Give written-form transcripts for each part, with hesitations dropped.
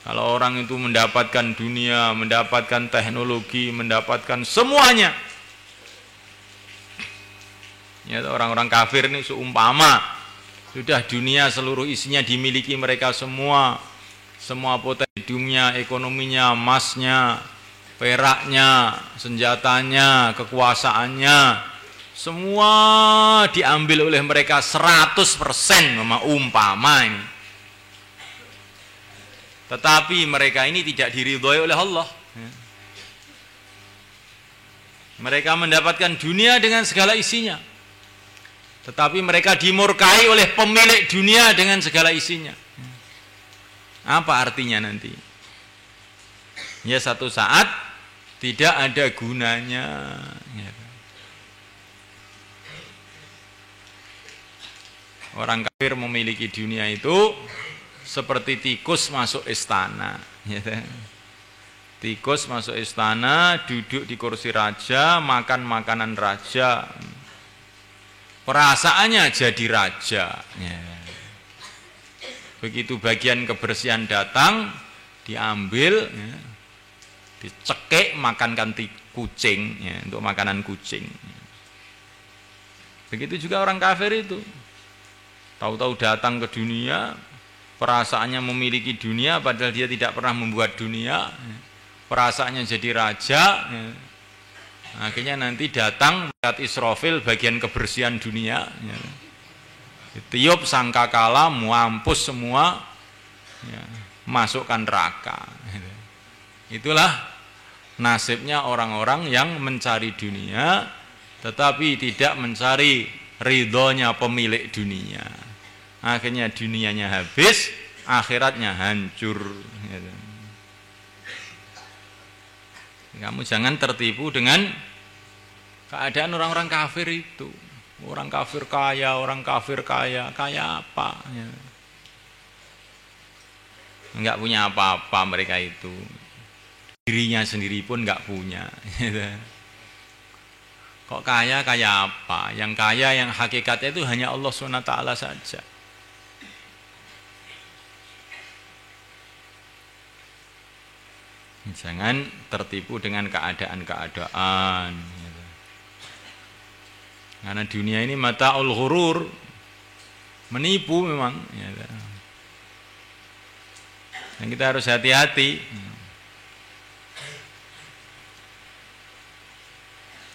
Kalau orang itu mendapatkan dunia, mendapatkan teknologi, mendapatkan semuanya. Ya, orang-orang kafir ini seumpama sudah dunia seluruh isinya dimiliki mereka semua. Semua potensi dunia, ekonominya, emasnya, peraknya, senjatanya, kekuasaannya, semua diambil oleh mereka 100% umpama ini. Tetapi mereka ini tidak diridhoi oleh Allah. Mereka mendapatkan dunia dengan segala isinya. Tetapi mereka dimurkai oleh pemilik dunia dengan segala isinya. Apa artinya nanti? Ya satu saat tidak ada gunanya. Orang kafir memiliki dunia itu seperti tikus masuk istana. Tikus masuk istana, duduk di kursi raja, makan makanan raja. Perasaannya jadi raja. Begitu bagian kebersihan datang, diambil, dicekik, makankan kucing, untuk makanan kucing. Begitu juga orang kafir itu. Tahu-tahu datang ke dunia, perasaannya memiliki dunia, padahal dia tidak pernah membuat dunia. Perasaannya jadi raja. Akhirnya nanti datang melihat Israfil bagian kebersihan dunia, tiup sangkakala, mampus semua, masukkan neraka. Itulah nasibnya orang-orang yang mencari dunia, tetapi tidak mencari ridhonya pemilik dunia. Akhirnya dunianya habis, akhiratnya hancur. Kamu jangan tertipu dengan keadaan orang-orang kafir itu. Orang kafir kaya, kaya apa? Enggak punya apa-apa mereka itu. Dirinya sendiri pun enggak punya. Kok kaya apa? Yang kaya yang hakikatnya itu hanya Allah SWT saja. Jangan tertipu dengan keadaan-keadaan. Karena dunia ini mata'ul ghurur, menipu memang. Dan kita harus hati-hati.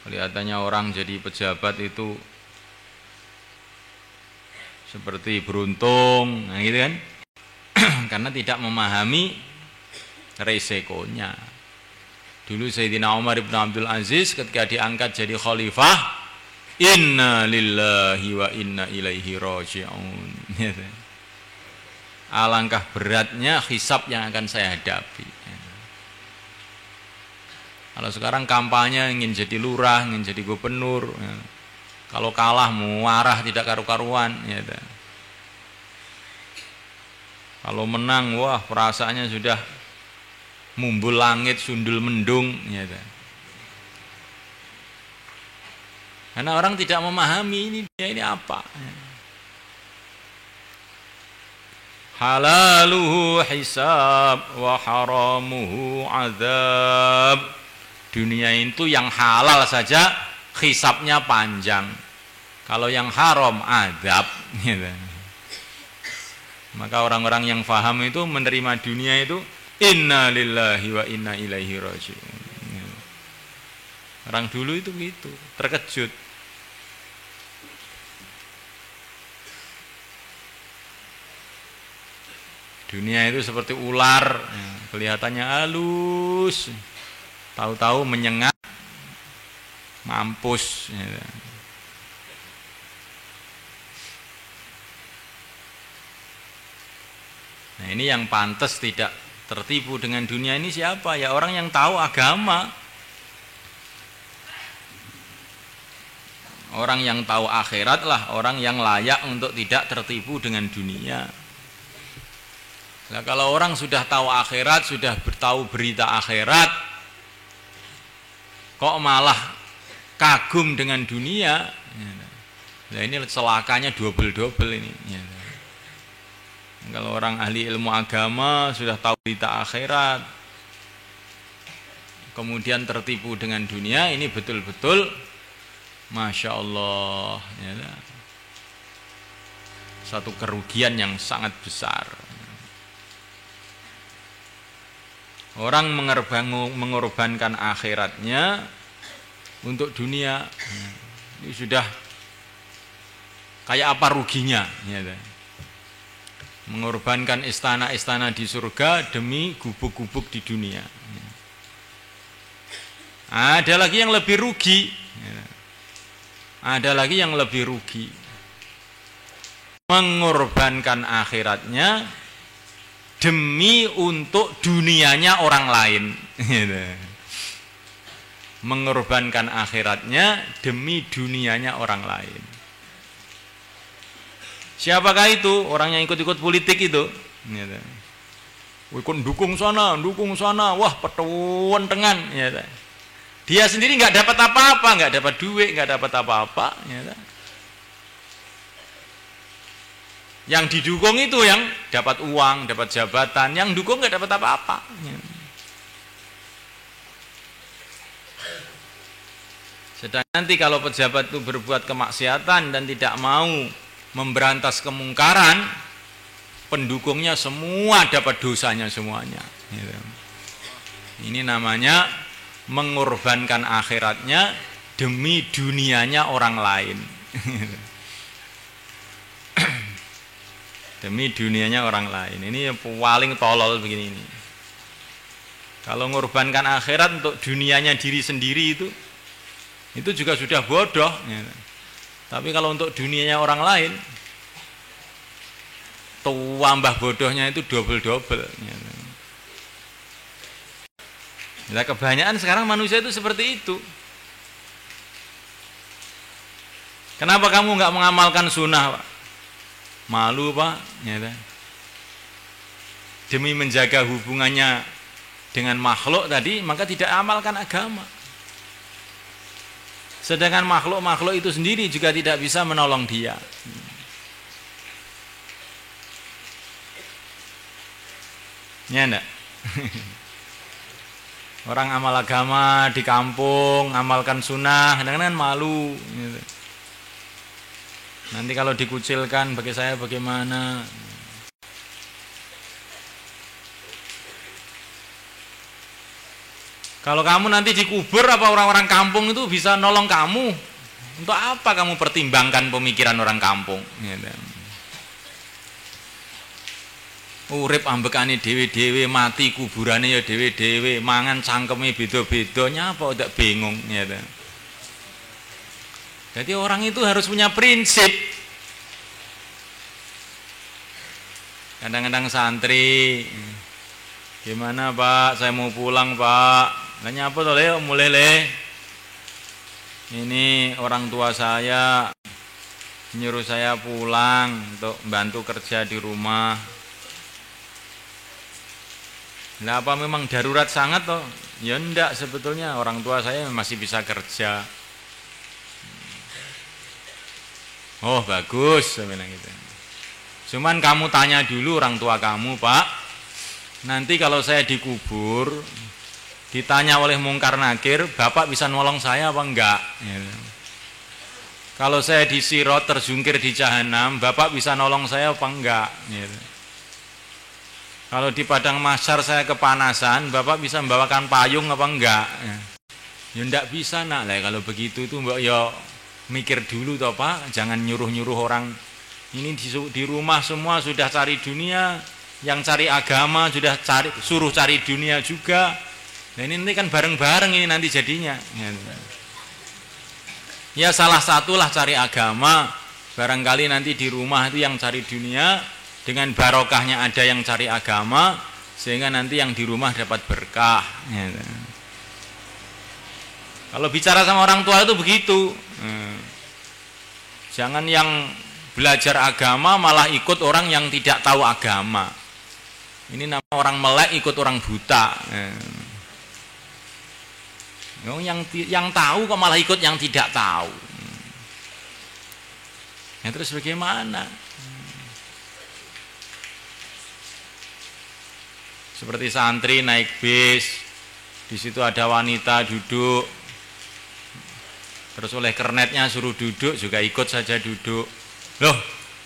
Kelihatannya orang jadi pejabat itu seperti beruntung, gitu kan? Karena tidak memahami resikonya. Dulu Sayyidina Umar ibn Abdul Aziz ketika diangkat jadi khalifah, inna lillahi wa inna ilaihi raji'un. Alangkah beratnya hisab yang akan saya hadapi. Kalau sekarang kampanye ingin jadi lurah, ingin jadi gubernur, kalau kalah muarah tidak karu-karuan. Kalau menang, wah perasaannya sudah mumbul langit, sundul mendung. Karena orang tidak memahami ini apa. Halaluhu hisab wa haramuhu azab. Dunia itu yang halal saja hisabnya panjang. Kalau yang haram azab. Maka orang-orang yang faham itu menerima dunia itu inna lillahi wa inna ilaihi raji'un. Orang dulu itu gitu, terkejut. Dunia itu seperti ular, kelihatannya halus, tahu-tahu menyengat, mampus. Nah ini yang pantas tidak tertipu dengan dunia ini siapa? Ya orang yang tahu agama. Orang yang tahu akhirat lah orang yang layak untuk tidak tertipu dengan dunia. Nah, kalau orang sudah tahu akhirat, sudah tahu berita akhirat, kok malah kagum dengan dunia, nah ini celakanya double-double ini. Kalau orang ahli ilmu agama sudah tahu berita akhirat, kemudian tertipu dengan dunia, ini betul-betul Masya Allah, ya, satu kerugian yang sangat besar. Orang mengorbankan akhiratnya untuk dunia, ini sudah kayak apa ruginya, ya. Mengorbankan istana-istana di surga demi gubuk-gubuk di dunia. Ada lagi yang lebih rugi, ada lagi yang lebih rugi, mengorbankan akhiratnya demi untuk dunianya orang lain. Mengorbankan akhiratnya demi dunianya orang lain. Siapakah itu? Orang yang ikut-ikut politik itu. Ikut dukung sana, wah petuan tengan. Dia sendiri nggak dapat apa-apa, nggak dapat duit, nggak dapat apa-apa. Yang didukung itu yang dapat uang, dapat jabatan, yang dukung nggak dapat apa-apa. Sedangkan nanti kalau pejabat itu berbuat kemaksiatan dan tidak mau memberantas kemungkaran, pendukungnya semua dapat dosanya semuanya. Ini namanya mengorbankan akhiratnya demi dunianya orang lain. Demi dunianya orang lain. Ini yang paling tolol begini ini. Kalau mengorbankan akhirat untuk dunianya diri sendiri itu juga sudah bodoh. Tapi kalau untuk dunianya orang lain, tambah bodohnya itu double-double. Nah, kebanyakan sekarang manusia itu seperti itu. Kenapa kamu nggak mengamalkan sunnah, Pak? Malu, Pak. Demi menjaga hubungannya dengan makhluk tadi, maka tidak amalkan agama. Sedangkan makhluk-makhluk itu sendiri juga tidak bisa menolong dia. Ya enggak? Orang amal agama di kampung, amalkan sunnah, kadang-kadang malu. Nanti kalau dikucilkan, bagi saya bagaimana? Kalau kamu nanti dikubur, apa orang-orang kampung itu bisa nolong kamu? Untuk apa kamu pertimbangkan pemikiran orang kampung? Urip ambekane dhewe-dhewe, mati kuburane ya dhewe-dhewe, mangan cangkeme beda-beda, nyapa udah bingung. Jadi orang itu harus punya prinsip. Kadang-kadang santri, gimana Pak? Saya mau pulang Pak. Nanya apa tuh Leo? Mulai Le. Ini orang tua saya nyuruh saya pulang untuk bantu kerja di rumah. Nah, apa memang darurat sangat toh? Ya enggak, sebetulnya orang tua saya masih bisa kerja. Oh bagus, saya bilang gitu. Cuman kamu tanya dulu orang tua kamu, Pak. Nanti kalau saya dikubur, ditanya oleh mungkar nakir, Bapak bisa nolong saya apa enggak? Kalau saya disirot terjungkir di jahanam, Bapak bisa nolong saya apa enggak? Kalau di padang mahsyar saya kepanasan, Bapak bisa membawakan payung apa enggak? Ya enggak bisa nak. Lah kalau begitu itu Mbak ya mikir dulu toh Pak, jangan nyuruh-nyuruh orang. Ini di rumah semua sudah cari dunia, yang cari agama sudah suruh cari dunia juga. Nah ini nanti kan bareng-bareng ini nanti jadinya. Ya salah satulah cari agama, barangkali nanti di rumah itu yang cari dunia, dengan barokahnya ada yang cari agama, sehingga nanti yang di rumah dapat berkah. Kalau bicara sama orang tua itu begitu. Jangan yang belajar agama malah ikut orang yang tidak tahu agama. Ini nama orang melek ikut orang buta. Yang tahu kok malah ikut yang tidak tahu. Ya terus bagaimana? Seperti santri naik bis, di situ ada wanita duduk, terus oleh kernetnya suruh duduk, juga ikut saja duduk. Loh,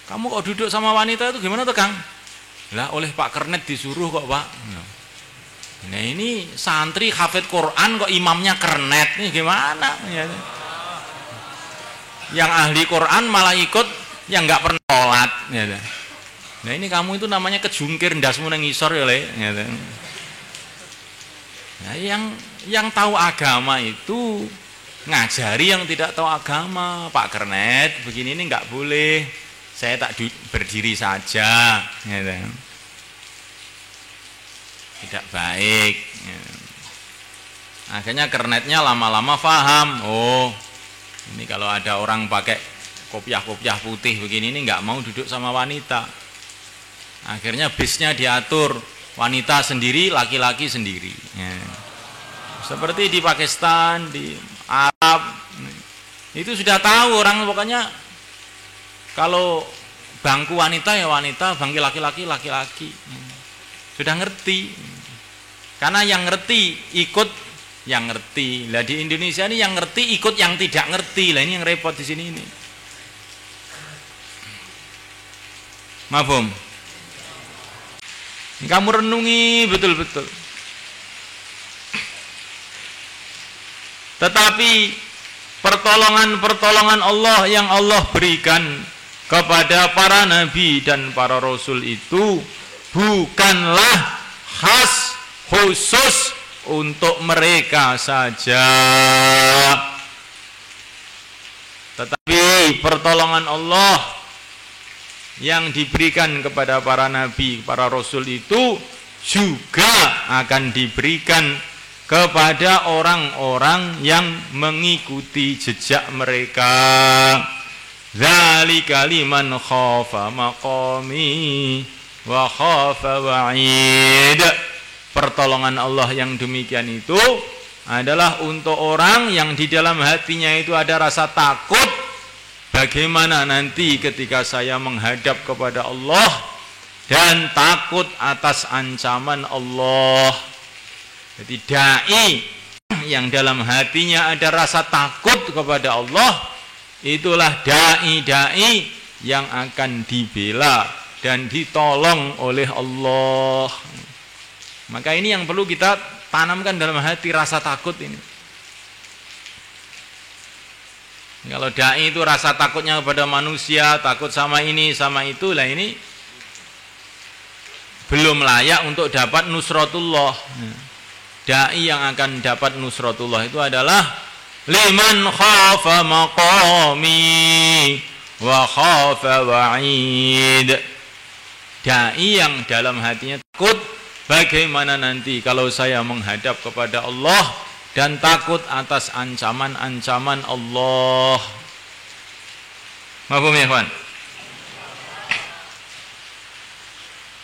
kamu kok duduk sama wanita itu gimana tuh Kang? Lah oleh Pak Kernet disuruh kok Pak. Nah ini santri hafid Quran kok imamnya Kernet, nih gimana? Yang ahli Quran malah ikut yang nggak pernah sholat. Nah ini kamu itu namanya kejungkir ndasmu nang ngisor ya Le. Nah, yang tahu agama itu ngajari yang tidak tahu agama. Pak Kernet begini ini nggak boleh, saya tak berdiri saja, tidak baik. Akhirnya Kernetnya lama-lama paham, oh ini kalau ada orang pakai kopiah-kopiah putih begini ini nggak mau duduk sama wanita. Akhirnya bisnya diatur wanita sendiri, laki-laki sendiri. Seperti di Pakistan, di Arab, itu sudah tahu orang, pokoknya kalau bangku wanita ya wanita, bangku laki-laki laki-laki. Sudah ngerti. Karena yang ngerti ikut yang ngerti. Lah di Indonesia ini yang ngerti ikut yang tidak ngerti. Lah ini yang repot di sini ini. Mafhum? Kamu renungi betul-betul. Tetapi pertolongan-pertolongan Allah yang Allah berikan kepada para nabi dan para rasul itu bukanlah khas khusus untuk mereka saja. Tetapi pertolongan Allah yang diberikan kepada para nabi, para rasul itu juga akan diberikan kepada orang-orang yang mengikuti jejak mereka. Dzalika liman khafa maqami wa khafa wa'id. Pertolongan Allah yang demikian itu adalah untuk orang yang di dalam hatinya itu ada rasa takut, bagaimana nanti ketika saya menghadap kepada Allah, dan takut atas ancaman Allah. Jadi dai yang dalam hatinya ada rasa takut kepada Allah, itulah dai-dai yang akan dibela dan ditolong oleh Allah. Maka ini yang perlu kita tanamkan dalam hati, rasa takut ini. Kalau dai itu rasa takutnya kepada manusia, takut sama ini, sama itu, lah ini belum layak untuk dapat nusratullah. Dai yang akan dapat nusratullah itu adalah liman khafa maqami wa khafa wa'id. Dai yang dalam hatinya takut, bagaimana nanti kalau saya menghadap kepada Allah, dan takut atas ancaman-ancaman Allah. Mafhum ya kawan?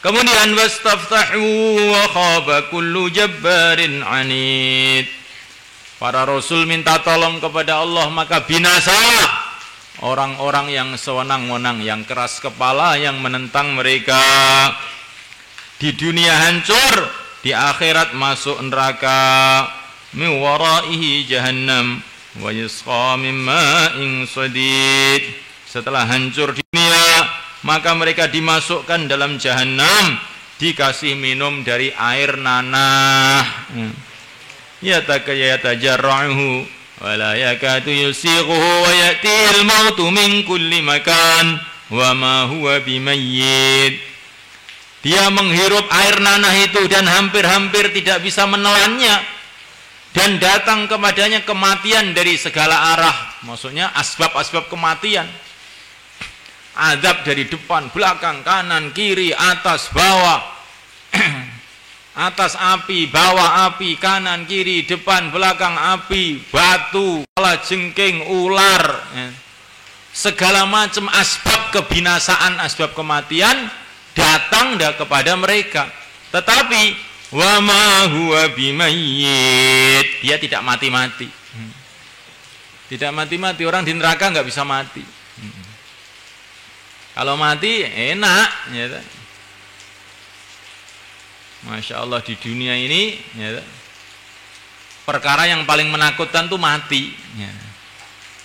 Kemudian wastaftahu wa khaba kullu jabbarin anid. Para rasul minta tolong kepada Allah, maka binasalah orang-orang yang sewenang-wenang, yang keras kepala, yang menentang mereka. Di dunia hancur, di akhirat masuk neraka. Min waraihi jahannam wa yusqa min ma'in sadid. Setelah hancur di dunia, maka mereka dimasukkan dalam jahannam, dikasih minum dari air nanah. Yatajarra'uhu wa la yakadu yusighuhu wa ya'tihil mautu min kulli makan wa ma huwa bimayyit. Dia menghirup air nanah itu dan hampir-hampir tidak bisa menelannya, dan datang kepadanya kematian dari segala arah. Maksudnya asbab-asbab kematian. Azab dari depan, belakang, kanan, kiri, atas, bawah. Atas api, bawah api, kanan, kiri, depan, belakang api, batu, kalajengking, ular. Segala macam asbab kebinasaan, asbab kematian datang kepada mereka. Tetapi wa ma huwa bimayyit, dia tidak mati-mati. Tidak mati-mati, orang di neraka nggak bisa mati. Kalau mati enak, ya. Masya Allah di dunia ini ya, perkara yang paling menakutkan tuh mati ya.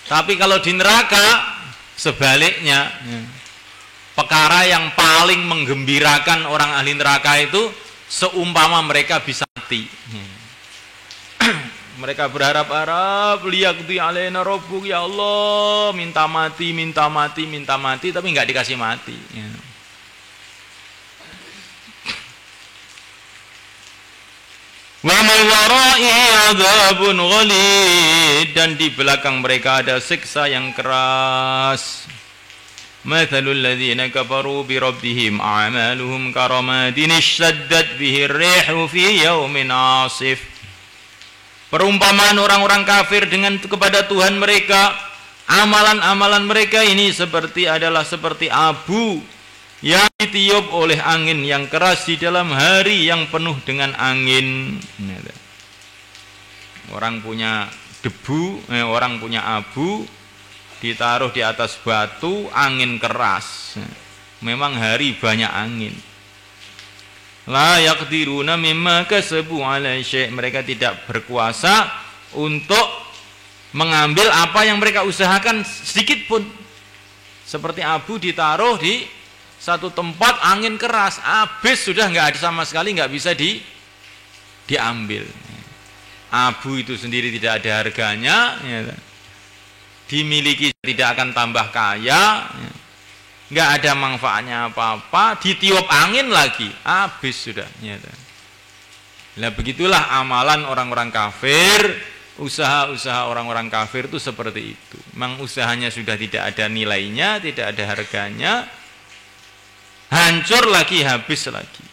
Tapi kalau di neraka sebaliknya ya, perkara yang paling menggembirakan orang ahli neraka itu seumpama mereka bisa mati ya. Mereka berharap-harap liyaqdi alaina rabbuk, ya Allah, minta mati, tapi nggak dikasih mati ya. Wa min wara'ihi 'adzabun ghalid, dan di belakang mereka ada siksa yang keras. Mathalul ladzina kafaru bi rabbihim a'maluhum karamadin ishtaddat bihi ar-rihu fi yawmin 'asif. Perumpamaan orang-orang kafir dengan kepada Tuhan mereka, amalan-amalan mereka ini adalah seperti abu yang ditiup oleh angin yang keras di dalam hari yang penuh dengan angin. Orang punya debu, orang punya abu, ditaruh di atas batu, angin keras. Memang hari banyak angin. La yaqdiruna mimma kasabu ala syai', mereka tidak berkuasa untuk mengambil apa yang mereka usahakan sedikit pun. Seperti abu ditaruh di satu tempat, angin keras, habis sudah, nggak ada sama sekali, nggak bisa diambil. Abu itu sendiri tidak ada harganya ya. Dimiliki tidak akan tambah kaya ya. Nggak ada manfaatnya apa-apa, ditiup angin lagi, habis sudah. Nah begitulah amalan orang-orang kafir, usaha-usaha orang-orang kafir itu seperti itu. Memang usahanya sudah tidak ada nilainya, tidak ada harganya, hancur lagi, habis lagi.